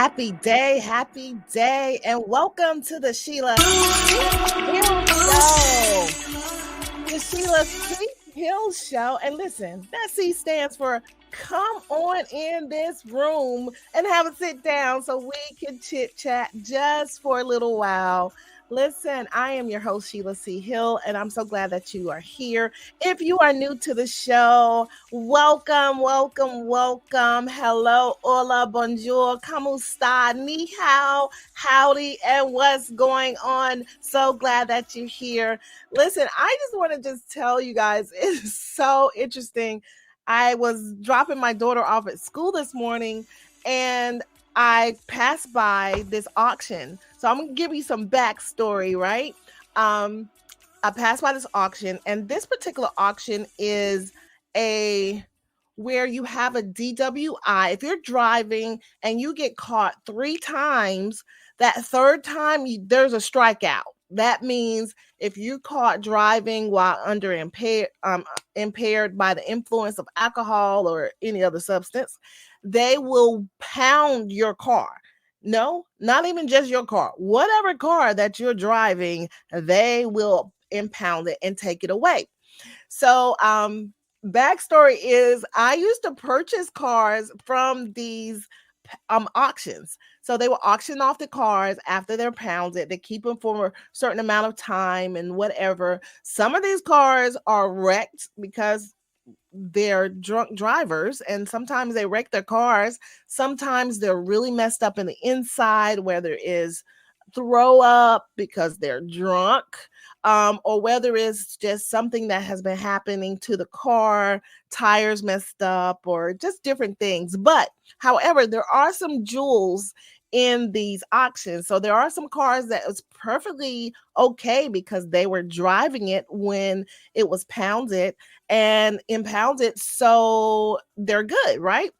Happy day, and welcome to the Sheila Hill Show. The Sheila C. Hill Show. And listen, that C stands for come on in this room and have a sit down so we can chit chat just for a little while. Listen, I am your host, Sheila C. Hill, and I'm so glad that you are here. If you are new to the show, welcome. Hello, hola, bonjour, como está, ni hao, howdy, and what's going on? So glad that you're here. Listen, I just want to just tell you guys, it's so interesting. I was dropping my daughter off at school this morning, and I passed by this auction. So I'm going to give you some backstory, right? I passed by this auction, and this particular auction is where you have a DWI. If you're driving and you get caught 3 times, that third time there's a strikeout. That means if you're caught driving while impaired by the influence of alcohol or any other substance, they will pound your car. No, not even just your car. Whatever car that you're driving, they will impound it and take it away. So, backstory is I used to purchase cars from these auctions. So they will auction off the cars after they're pounded. They keep them for a certain amount of time and whatever. Some of these cars are wrecked because they're drunk drivers, and sometimes they wreck their cars. Sometimes they're really messed up in the inside where there is throw up because they're drunk, or whether it's just something that has been happening to the car, tires messed up, or just different things. But however, there are some jewels in these auctions. So there are some cars that was perfectly okay because they were driving it when it was pounded and impounded. So they're good, right?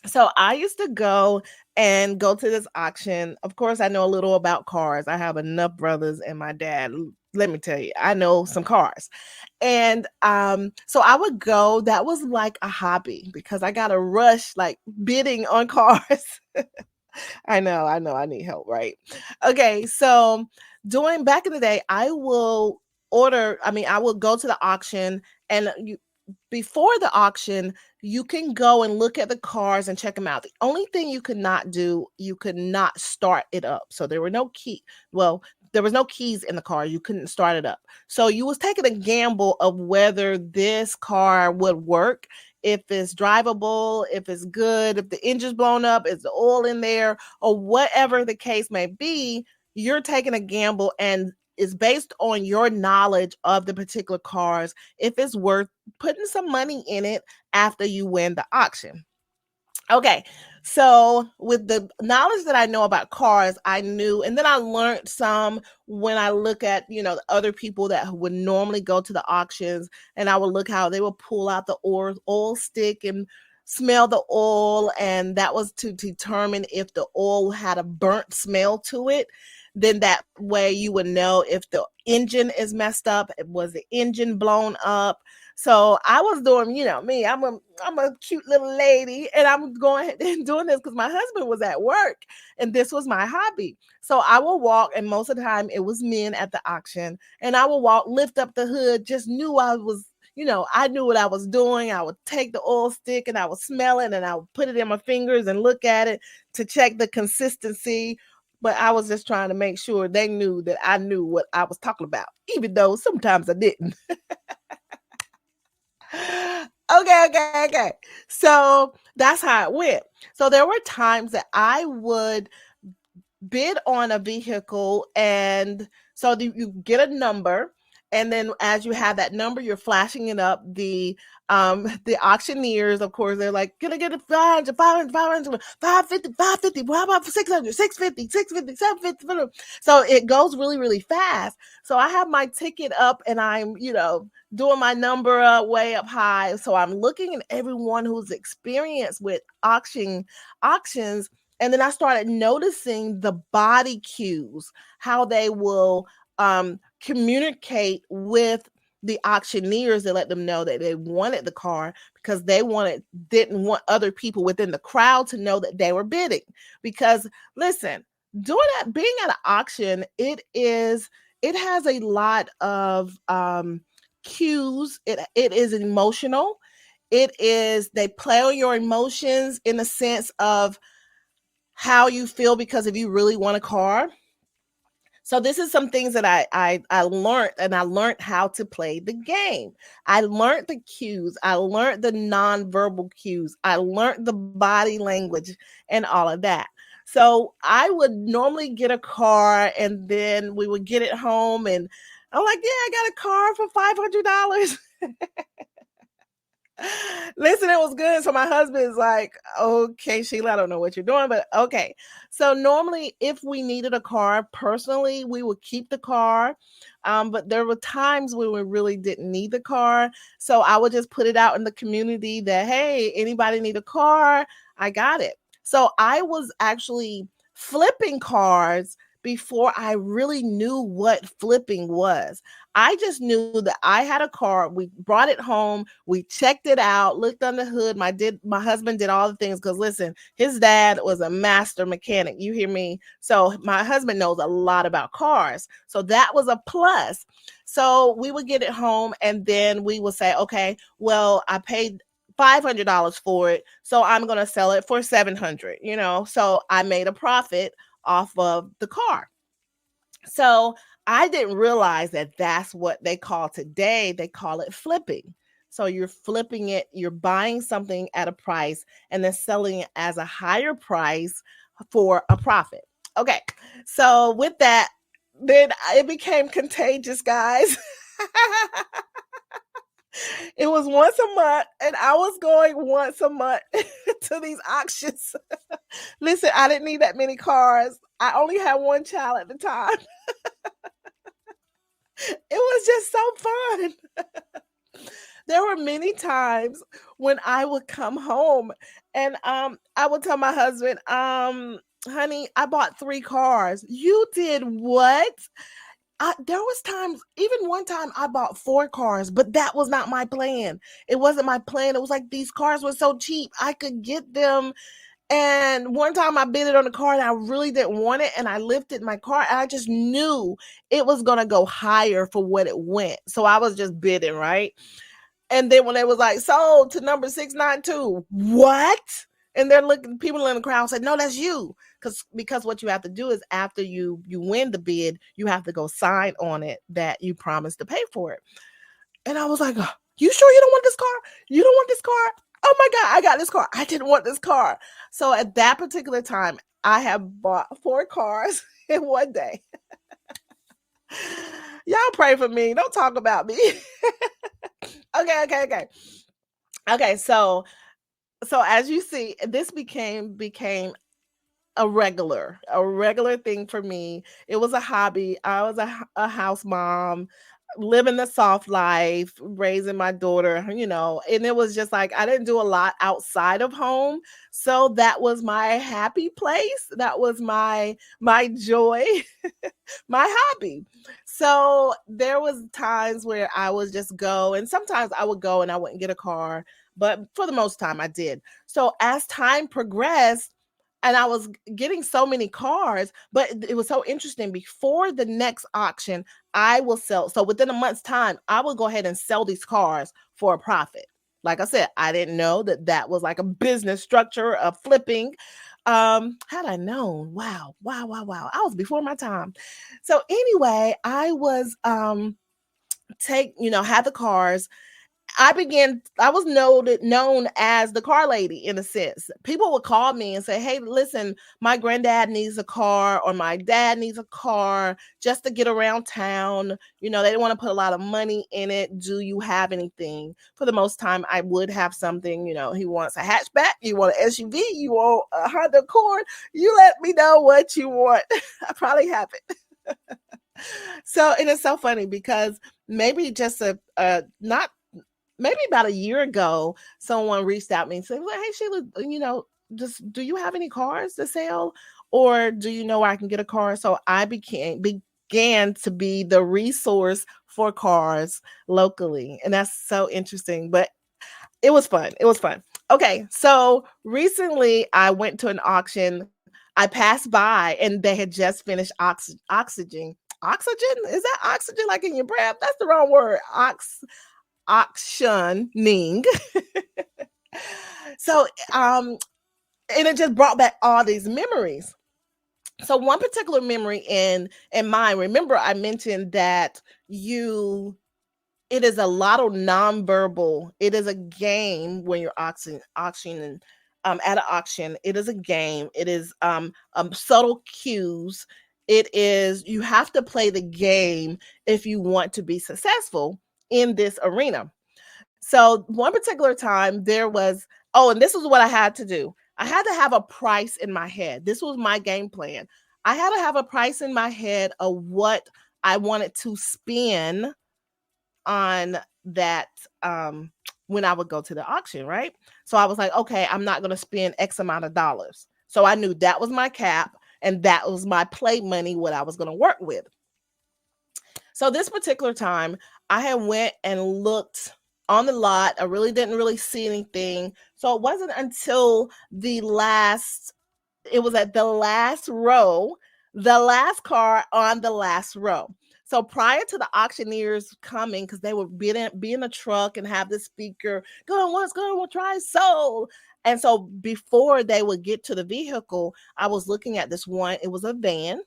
So I used to go to this auction. Of course, I know a little about cars. I have enough brothers and my dad. Let me tell you, I know some cars. And so I would go. That was like a hobby because I got a rush like bidding on cars. I know, I need help, right? Okay, so back in the day, I will go to the auction, and before the auction, you can go and look at the cars and check them out. The only thing you could not do, you could not start it up. So there was no keys in the car. You couldn't start it up. So you was taking a gamble of whether this car would work, if it's drivable, if it's good, if the engine's blown up, is the oil in there, or whatever the case may be. You're taking a gamble, and it's based on your knowledge of the particular cars, if it's worth putting some money in it after you win the auction. Okay, so with the knowledge that I know about cars, I knew, and then I learned some when I look at, the other people that would normally go to the auctions, and I would look how they would pull out the oil stick and smell the oil, and that was to determine if the oil had a burnt smell to it. Then that way you would know if the engine is messed up, was the engine blown up. So I was doing, me, I'm a cute little lady, and I'm going and doing this because my husband was at work and this was my hobby. So I will walk, and most of the time it was men at the auction, and I will walk, lift up the hood, just knew I was, I knew what I was doing. I would take the oil stick and I would smell it, and I would put it in my fingers and look at it to check the consistency. But I was just trying to make sure they knew that I knew what I was talking about, even though sometimes I didn't. Okay. So that's how it went. So there were times that I would bid on a vehicle, and so you get a number, and then as you have that number, you're flashing it up. The auctioneers, of course, they're like, can I get a 500, 500, 500, 550, 550, how about 600, 650, 650, 750? So it goes really, really fast. So I have my ticket up, and I'm, doing my number way up high. So I'm looking at everyone who's experienced with auctions. And then I started noticing the body cues, how they will communicate with the auctioneers to let them know that they wanted the car, because they didn't want other people within the crowd to know that they were bidding. Because listen, being at an auction, it has a lot of cues. It is emotional. They play on your emotions in the sense of how you feel, because if you really want a car. So this is some things that I learned, and I learned how to play the game. I learned the cues. I learned the nonverbal cues. I learned the body language and all of that. So I would normally get a car, and then we would get it home, and I'm like, yeah, I got a car for $500. Listen, it was good. So my husband's like, okay, Sheila, I don't know what you're doing, but okay. So normally, if we needed a car, personally, we would keep the car. But there were times when we really didn't need the car. So I would just put it out in the community that, hey, anybody need a car? I got it. So I was actually flipping cars before I really knew what flipping was. I just knew that I had a car. We brought it home. We checked it out, looked on the hood. My husband did all the things, because listen, his dad was a master mechanic. You hear me? So my husband knows a lot about cars. So that was a plus. So we would get it home, and then we would say, okay, well, I paid $500 for it, so I'm going to sell it for $700, so I made a profit off of the car. So I didn't realize that that's what they call today. They call it flipping. So you're flipping it, you're buying something at a price and then selling it as a higher price for a profit. Okay. So with that, then it became contagious, guys. It was once a month, and I was going once a month to these auctions. Listen, I didn't need that many cars. I only had one child at the time. It was just so fun. There were many times when I would come home, and I would tell my husband, honey, I bought 3 cars. You did what? There was times, even one time I bought 4 cars, but that was not my plan. It wasn't my plan. It was like these cars were so cheap. I could get them. And one time I bid it on the car, and I really didn't want it. And I lifted my car, and I just knew it was going to go higher for what it went. So I was just bidding, right? And then when they was like, sold to number 692, what? And they're looking, people in the crowd said, no, that's you. Because what you have to do is, after you win the bid, you have to go sign on it that you promised to pay for it. And I was like, oh, you sure you don't want this car? You don't want this car? Oh my God, I got this car. I didn't want this car. So at that particular time, I have bought 4 cars in one day. Y'all pray for me. Don't talk about me. Okay. Okay, so as you see, this became a regular thing for me. It was a hobby. I was a house mom, living the soft life, raising my daughter, and it was just like I didn't do a lot outside of home. So that was my happy place. That was my joy, my hobby. So there was times where I would just go, and sometimes I would go and I wouldn't get a car, but for the most time I did. So as time progressed, and I was getting so many cars, but it was so interesting. Before the next auction, I will sell. So within a month's time, I will go ahead and sell these cars for a profit. Like I said, I didn't know that was like a business structure of flipping. Had I known, wow. I was before my time. So anyway, I was had the cars. I was known as the car lady in a sense. People would call me and say, hey, listen, my granddad needs a car, or my dad needs a car just to get around town. They didn't want to put a lot of money in it. Do you have anything? For the most time, I would have something. He wants a hatchback, you want an SUV, you want a Honda Accord. You let me know what you want. I probably have it. So, and it's so funny because maybe just not maybe about a year ago, someone reached out to me and said, well, hey, Sheila, just do you have any cars to sell? Or do you know where I can get a car? So I began to be the resource for cars locally. And that's so interesting. But it was fun. It was fun. Okay, so recently I went to an auction. I passed by and they had just finished oxygen. Oxygen? Is that oxygen like in your breath? That's the wrong word. Auctioning. So and it just brought back all these memories. So one particular memory in mind, remember I mentioned that you it is a lot of nonverbal. It is a game when you're auctioning at an auction. It is a game. It is subtle cues. It is you have to play the game if you want to be successful in this arena. So one particular time there was and this is what I had to do. I had to have a price in my head. This was my game plan. I had to have a price in my head of what I wanted to spend on that when I would go to the auction, right? So I was like, okay, I'm not going to spend X amount of dollars. So I knew that was my cap and that was my play money, what I was going to work with. So this particular time, I had went and looked on the lot. I really didn't really see anything. So it wasn't until it was at the last row, the last car on the last row. So prior to the auctioneers coming, because they would be in a truck and have the speaker going once, going twice, sold. And so before they would get to the vehicle, I was looking at this one. It was a van,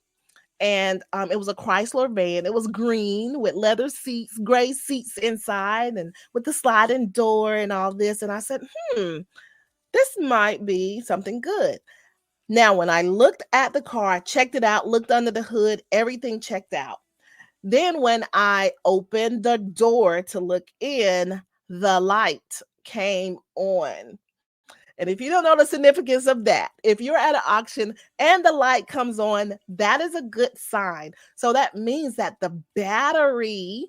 and it was a Chrysler van. It was green with leather seats, gray seats inside, and with the sliding door and all this. And I said, this might be something good. Now, when I looked at the car, I checked it out, looked under the hood, everything checked out. Then when I opened the door to look in, the light came on. And if you don't know the significance of that, if you're at an auction and the light comes on, that is a good sign. So that means that the battery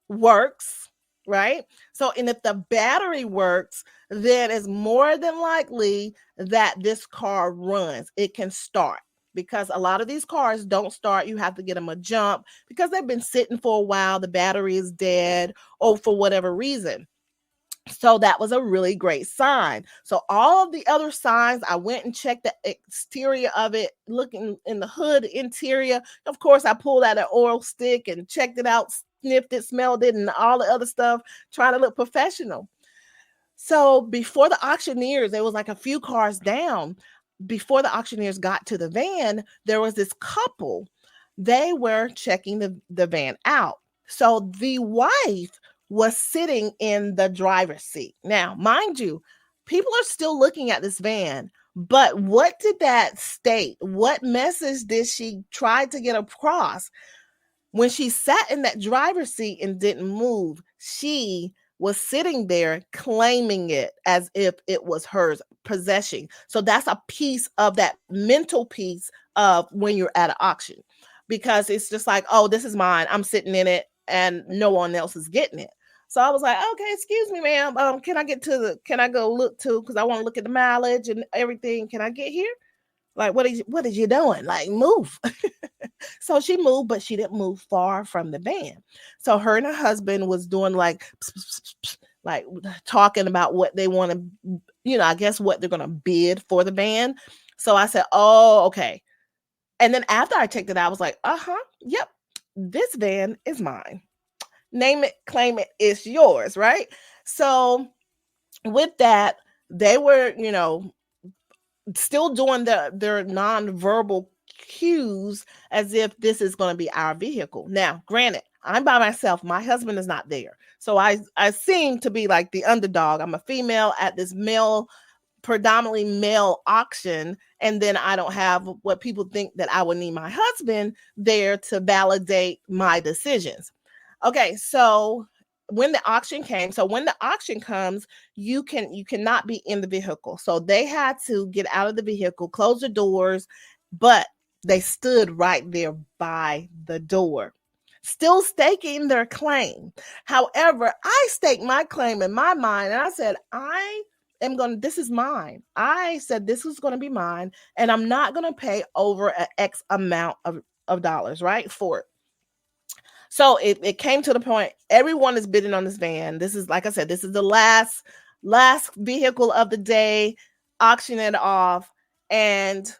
works, right? So, and if the battery works, then it's more than likely that this car runs. It can start, because a lot of these cars don't start. You have to get them a jump because they've been sitting for a while. The battery is dead or for whatever reason. So that was a really great sign. So all of the other signs, I went and checked the exterior of it, looking in the hood interior. Of course, I pulled out an oil stick and checked it out, sniffed it, smelled it, and all the other stuff, trying to look professional. So before the auctioneers, there was like a few cars down. Before the auctioneers got to the van, there was this couple. They were checking the van out. So the wife was sitting in the driver's seat. Now, mind you, people are still looking at this van, but what did that state? What message did she try to get across? When she sat in that driver's seat and didn't move, she was sitting there claiming it as if it was hers, possession. So that's a piece of that mental piece of when you're at an auction, because it's just like, oh, this is mine. I'm sitting in it and no one else is getting it. So I was like, okay, excuse me, ma'am. Can I go look to, because I want to look at the mileage and everything. Can I get here? Like, what is you doing? Like, move. So she moved, but she didn't move far from the van. So her and her husband was doing like talking about what they want to, I guess what they're going to bid for the van. So I said, oh, okay. And then after I checked it out, I was like, yep, this van is mine. Name it, claim it, it's yours, right? So with that, they were, still doing their nonverbal cues as if this is going to be our vehicle. Now, granted, I'm by myself. My husband is not there. So I seem to be like the underdog. I'm a female at this predominantly male auction. And then I don't have what people think that I would need my husband there to validate my decisions. Okay, so when the auction comes, you cannot be in the vehicle. So they had to get out of the vehicle, close the doors, but they stood right there by the door, still staking their claim. However, I staked my claim in my mind, and I said, this is mine. I said this is going to be mine, and I'm not going to pay over an X amount of dollars, right, for it. So it came to the point, everyone is bidding on this van. This is, like I said, this is the last vehicle of the day, auction it off. And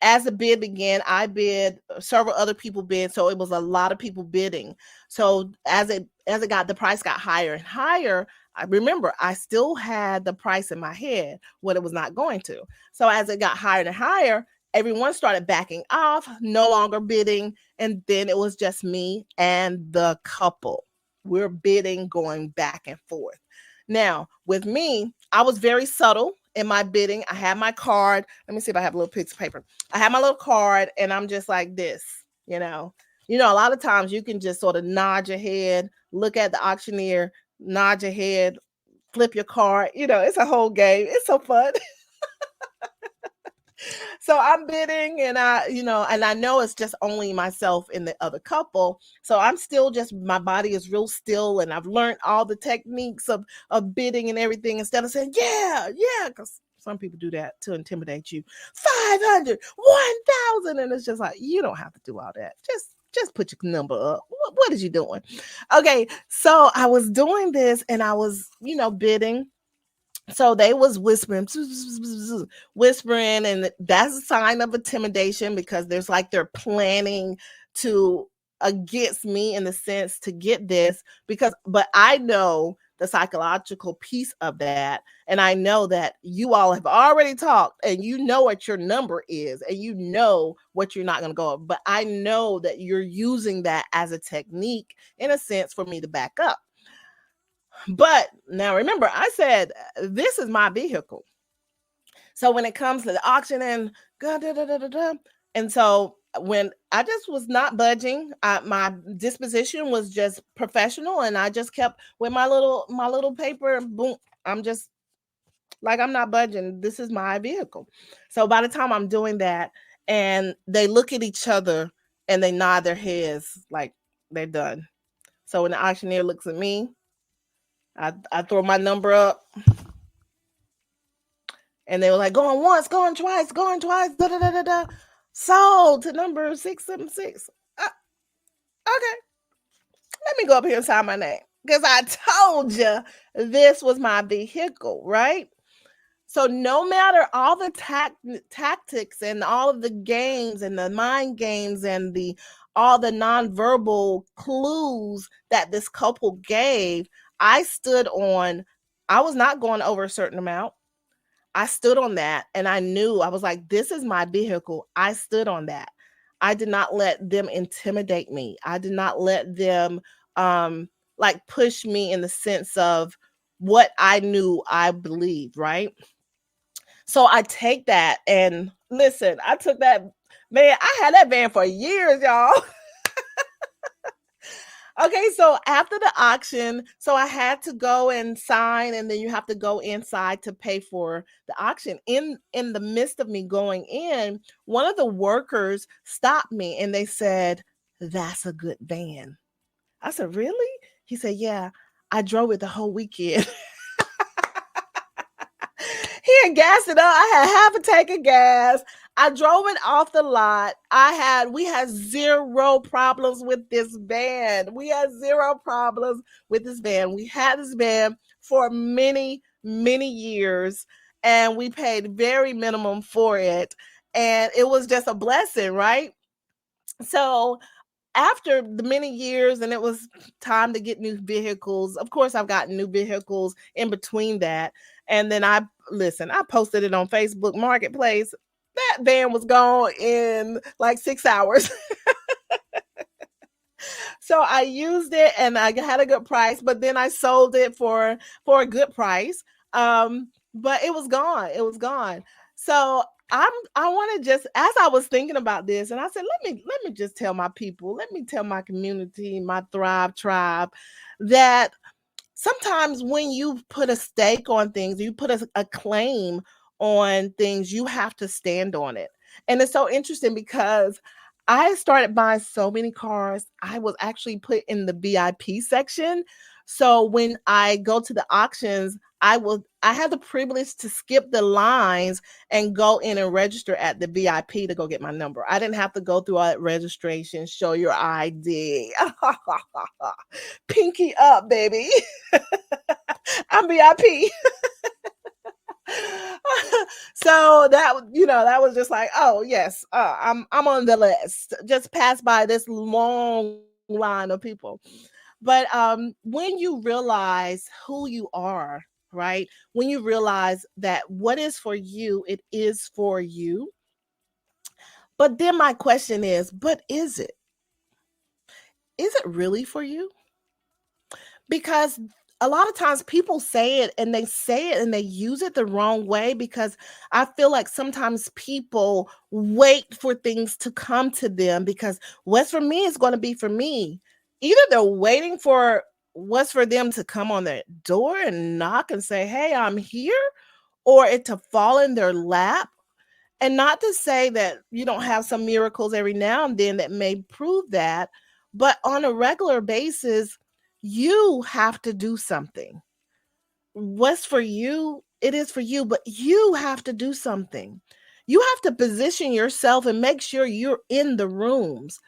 as the bid began, I bid, several other people bid, so it was a lot of people bidding. So as it got, the price got higher and higher. I remember I still had the price in my head, what it was not going to. So as it got higher and higher, everyone started backing off, no longer bidding, and then it was just me and the couple. We're bidding, going back and forth. Now, with me, I was very subtle in my bidding. I had my card. Let me see if I have a little piece of paper. I have my little card, and I'm just like this, you know. A lot of times you can just sort of nod your head, look at the auctioneer, nod your head, flip your card. It's a whole game. It's so fun. So I'm bidding, and I know it's just only myself and the other couple. So I'm still just, my body is real still, and I've learned all the techniques of bidding and everything, instead of saying, yeah, because some people do that to intimidate you. 500, 1,000. And it's just like, you don't have to do all that. Just put your number up. What is you doing? Okay. So I was doing this, and I was, bidding. So they was whispering, and that's a sign of intimidation, because there's like they're planning to against me, in the sense to get this, but I know the psychological piece of that, and I know that you all have already talked, and you know what your number is, and you know what you're not going to go up, but I know that you're using that as a technique, in a sense, for me to back up. But now remember, I said, this is my vehicle. So when it comes to the auction, and so when I just was not budging, my disposition was just professional, and I just kept with my little paper, boom. I'm just like, I'm not budging. This is my vehicle. So by the time I'm doing that, and they look at each other and they nod their heads like they're done. So when the auctioneer looks at me, I throw my number up, and they were like, going once, going twice, da da da da da. Sold to number 676. Okay, let me go up here and sign my name, because I told you this was my vehicle, right? So no matter all the tactics and all of the games and the mind games and all the nonverbal clues that this couple gave, I was not going over a certain amount. I stood on that, and I knew, I was like, this is my vehicle. I stood on that. I did not let them intimidate me. I did not let them like push me, in the sense of what I knew I believed, right? So I take that, and listen, I took that, man, I had that van for years, y'all. Okay, so after the auction, so I had to go and sign, and then you have to go inside to pay for the auction. In the midst of me going in, one of the workers stopped me, and they said, "That's a good van." I said, "Really?" He said, "Yeah, I drove it the whole weekend." He had gassed it up. I had half a tank of gas. I drove it off the lot. We had zero problems with this van. We had zero problems with this van. We had this van for many, many years, and we paid very minimum for it. And it was just a blessing, right? So after the many years, and it was time to get new vehicles. Of course, I've gotten new vehicles in between that. And then I posted it on Facebook Marketplace. That van was gone in like 6 hours. So I used it, and I had a good price, but then I sold it for a good price. But it was gone. It was gone. So I want to just, as I was thinking about this, and I said, let me just tell my people, let me tell my community, my Thrive Tribe, that sometimes when you put a stake on things, you put a claim on things, you have to stand on it. And it's so interesting, because I started buying so many cars. I was actually put in the VIP section. So when I go to the auctions, I had the privilege to skip the lines and go in and register at the VIP to go get my number. I didn't have to go through all that registration, show your ID. Pinky up, baby. I'm VIP. So that, that was just like, oh yes, I'm on the list. Just pass by this long line of people. But when you realize who you are, right? When you realize that what is for you, it is for you. But then my question is, but is it? Is it really for you? Because a lot of times people say it and they say it and they use it the wrong way, because I feel like sometimes people wait for things to come to them, because what's for me is going to be for me. Either they're waiting for what's for them to come on their door and knock and say, hey, I'm here, or it to fall in their lap. And not to say that you don't have some miracles every now and then that may prove that, but on a regular basis, you have to do something. What's for you, it is for you, but you have to do something. You have to position yourself and make sure you're in the rooms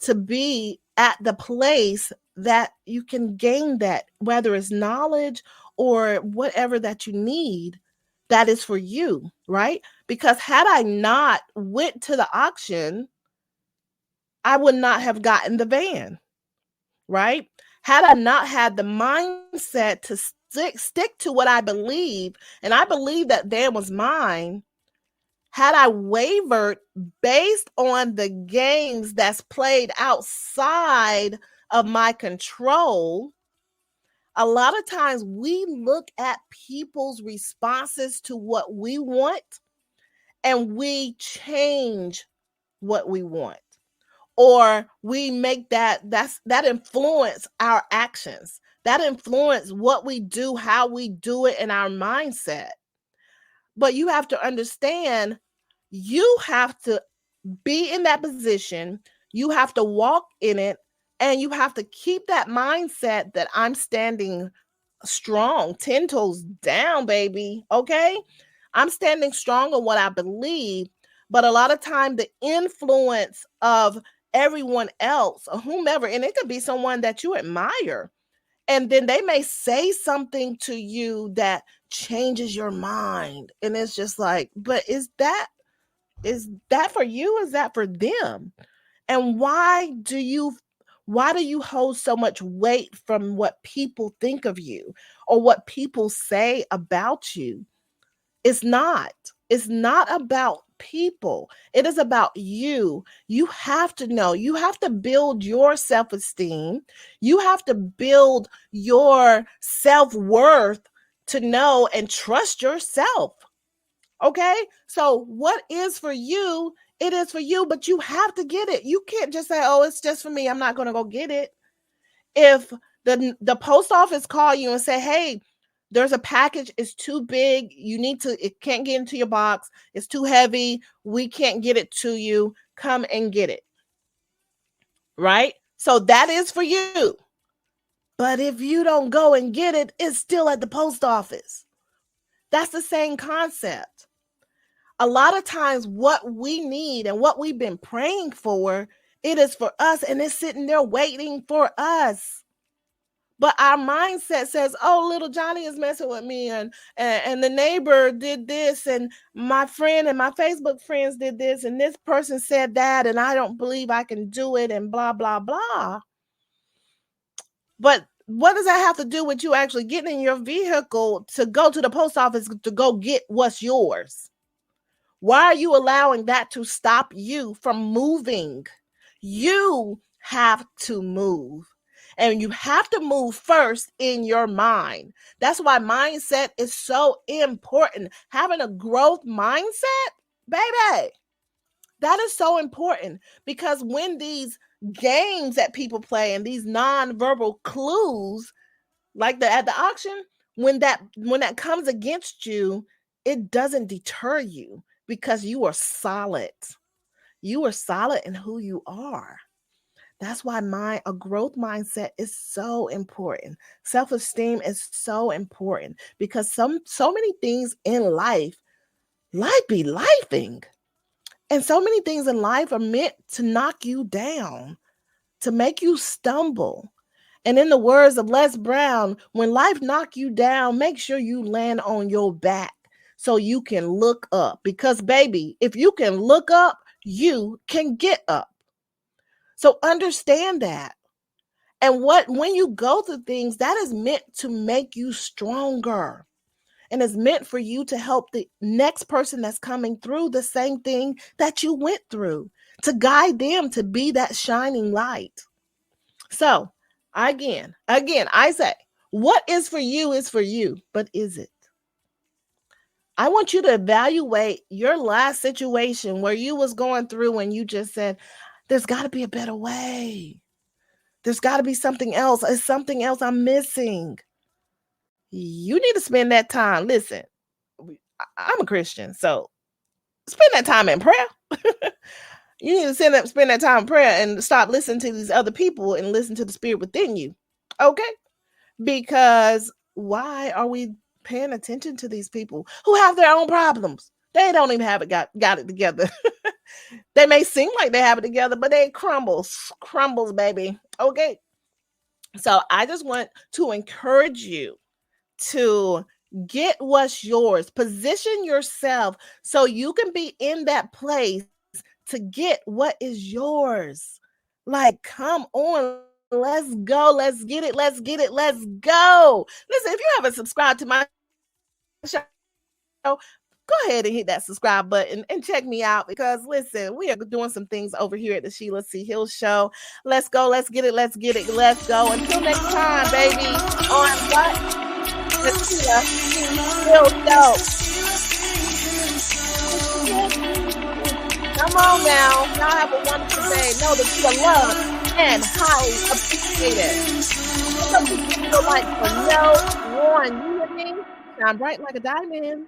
to be at the place that you can gain that, whether it's knowledge or whatever that you need, that is for you, right? Because had I not went to the auction, I would not have gotten the van, right? Had I not had the mindset to stick to what I believe, and I believe that van was mine, had I wavered based on the games that's played outside of my control, a lot of times we look at people's responses to what we want and we change what we want, or we make that influence our actions, that influence what we do, how we do it, in our mindset. But you have to understand, you have to be in that position, you have to walk in it, and you have to keep that mindset that I'm standing strong, 10 toes down, baby. Okay. I'm standing strong on what I believe. But a lot of time, the influence of everyone else or whomever, and it could be someone that you admire, and then they may say something to you that changes your mind. And it's just like, but is that for you? Is that for them? And why do you hold so much weight from what people think of you or what people say about you? It's not. It's not about people. It is about you. You have to know. You have to build your self-esteem. You have to build your self-worth to know and trust yourself. Okay? So what is for you, it is for you, but you have to get it. You can't just say, "Oh, it's just for me. I'm not going to go get it." If the post office call you and say, "Hey, there's a package, it's too big. It can't get into your box. It's too heavy. We can't get it to you. Come and get it." Right? So that is for you. But if you don't go and get it, it's still at the post office. That's the same concept. A lot of times what we need and what we've been praying for, it is for us, and it's sitting there waiting for us. But our mindset says, "Oh, little Johnny is messing with me, and the neighbor did this, and my friend and my Facebook friends did this, and this person said that, and I don't believe I can do it, and blah, blah, blah." But what does that have to do with you actually getting in your vehicle to go to the post office to go get what's yours? Why are you allowing that to stop you from moving? You have to move. And you have to move first in your mind. That's why mindset is so important. Having a growth mindset, baby, that is so important, because when these games that people play and these non-verbal clues, like at the auction, when that comes against you, it doesn't deter you, because you are solid. You are solid in who you are. That's why a growth mindset is so important. Self-esteem is so important because so many things in life be lifing. And so many things in life are meant to knock you down, to make you stumble. And in the words of Les Brown, when life knock you down, make sure you land on your back so you can look up. Because baby, if you can look up, you can get up. So understand that. And when you go through things, that is meant to make you stronger. And it's meant for you to help the next person that's coming through the same thing that you went through, to guide them to be that shining light. So, again, I say, what is for you is for you, but is it? I want you to evaluate your last situation where you was going through and you just said, there's got to be a better way. There's got to be something else. It's something else I'm missing. You need to spend that time. Listen, I'm a Christian, so spend that time in prayer. You need to spend that time in prayer and stop listening to these other people and listen to the spirit within you. Okay? Because why are we paying attention to these people who have their own problems? They don't even have it got it together. They may seem like they have it together, but they crumbles, baby. Okay? So I just want to encourage you to get what's yours. Position yourself so you can be in that place to get what is yours. Like, come on, let's go. Let's get it. Let's get it. Let's go. Listen, if you haven't subscribed to my show, go ahead and hit that subscribe button and check me out because listen, we are doing some things over here at the Sheila C. Hill Show. Let's go. Let's get it. Let's get it. Let's go. Until next time, baby. On what? The Sheila C. Hill Show. Come on now. Y'all have a wonderful day. Know that you are loved and highly appreciated. Something you feel like for no one. You and me shine bright like a diamond.